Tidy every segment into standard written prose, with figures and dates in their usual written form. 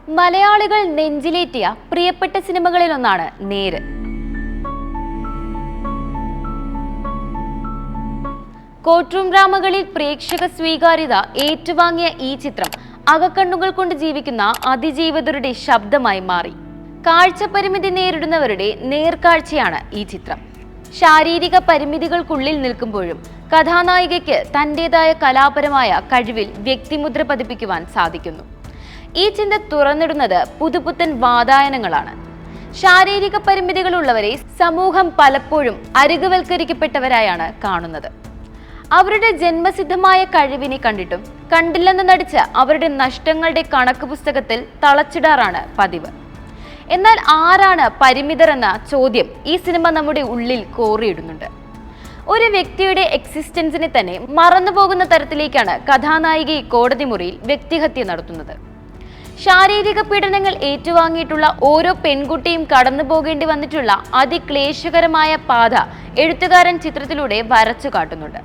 മലയാളികൾ നെഞ്ചിലേറ്റിയ പ്രിയപ്പെട്ട സിനിമകളിലൊന്നാണ് നേര്. കോർട്ട്റൂം ഡ്രാമകളിൽ പ്രേക്ഷക സ്വീകാര്യത ഏറ്റുവാങ്ങിയ ഈ ചിത്രം അകക്കണ്ണുകൾ കൊണ്ട് ജീവിക്കുന്ന അതിജീവിതരുടെ ശബ്ദമായി മാറി. കാഴ്ചപരിമിതി നേരിടുന്നവരുടെ നേർക്കാഴ്ചയാണ് ഈ ചിത്രം. ശാരീരിക പരിമിതികൾക്കുള്ളിൽ നിൽക്കുമ്പോഴും കഥാനായികയ്ക്ക് തന്റേതായ കലാപരമായ കഴിവിൽ വ്യക്തിമുദ്ര പതിപ്പിക്കുവാൻ സാധിക്കുന്നു. ഈ ചിന്ത തുറന്നിടുന്നത് പുതുപുത്തൻ വാതായനങ്ങളാണ്. ശാരീരിക പരിമിതികളുള്ളവരെ സമൂഹം പലപ്പോഴും അരികുവൽക്കരിക്കപ്പെട്ടവരായാണ് കാണുന്നത്. അവരുടെ ജന്മസിദ്ധമായ കഴിവിനെ കണ്ടിട്ടും കണ്ടില്ലെന്ന് നടിച്ച് അവരുടെ നഷ്ടങ്ങളുടെ കണക്ക് പുസ്തകത്തിൽ തളച്ചിടാറാണ് പതിവ്. എന്നാൽ ആരാണ് പരിമിതർ എന്ന ചോദ്യം ഈ സിനിമ നമ്മുടെ ഉള്ളിൽ കോറിയിടുന്നുണ്ട്. ഒരു വ്യക്തിയുടെ എക്സിസ്റ്റൻസിനെ തന്നെ മറന്നുപോകുന്ന തരത്തിലേക്കാണ് കഥാനായിക കോടതി മുറിയിൽ വ്യക്തിഹത്യ നടത്തുന്നത്. ശാരീരിക പീഡനങ്ങൾ ഏറ്റുവാങ്ങിയിട്ടുള്ള ഓരോ പെൺകുട്ടിയും കടന്നു പോകേണ്ടി വന്നിട്ടുള്ള അതിക്ലേശകരമായ പാത എഴുത്തുകാരൻ ചിത്രത്തിലൂടെ വരച്ചു കാട്ടുന്നുണ്ട്.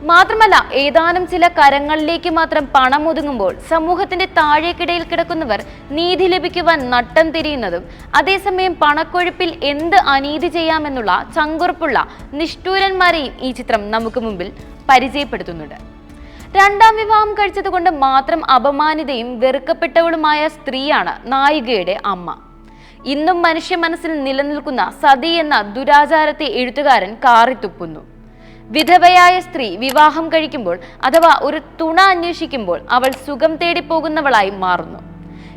മാത്രമല്ല, ഏതാനും ചില കരങ്ങളിലേക്ക് മാത്രം പണം ഒതുങ്ങുമ്പോൾ സമൂഹത്തിന്റെ താഴേക്കിടയിൽ കിടക്കുന്നവർ നീതി ലഭിക്കുവാൻ നട്ടം തിരിയുന്നതും, അതേസമയം പണക്കൊഴുപ്പിൽ എന്ത് അനീതി ചെയ്യാമെന്നുള്ള ചങ്കുറപ്പുള്ള നിഷ്ഠൂരന്മാരെയും ഈ ചിത്രം നമുക്ക് മുമ്പിൽ പരിചയപ്പെടുത്തുന്നുണ്ട്. രണ്ടാം വിവാഹം കഴിച്ചതുകൊണ്ട് മാത്രം അപമാനിതയും വെറുക്കപ്പെട്ടവളുമായ സ്ത്രീയാണ് നായികയുടെ അമ്മ. ഇന്നും മനുഷ്യ മനസ്സിൽ നിലനിൽക്കുന്ന സതി എന്ന ദുരാചാരത്തെ എഴുത്തുകാരൻ കാറിത്തുപ്പുന്നു. വിധവയായ സ്ത്രീ വിവാഹം കഴിക്കുമ്പോൾ അഥവാ ഒരു തുണ അന്വേഷിക്കുമ്പോൾ അവൾ സുഖം തേടി പോകുന്നവളായി മാറുന്നു.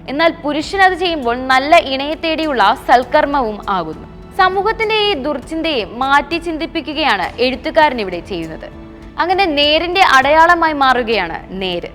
എന്നാൽ പുരുഷൻ അത് ചെയ്യുമ്പോൾ നല്ല ഇണയെ തേടിയുള്ള സൽക്കർമ്മവും ആകുന്നു. സമൂഹത്തിന്റെ ഈ ദുർചിന്തയെ മാറ്റി ചിന്തിപ്പിക്കുകയാണ് എഴുത്തുകാരൻ ഇവിടെ ചെയ്യുന്നത്. അങ്ങനെ നേരിന്റെ അടയാളമായി മാറുകയാണ് നേര്.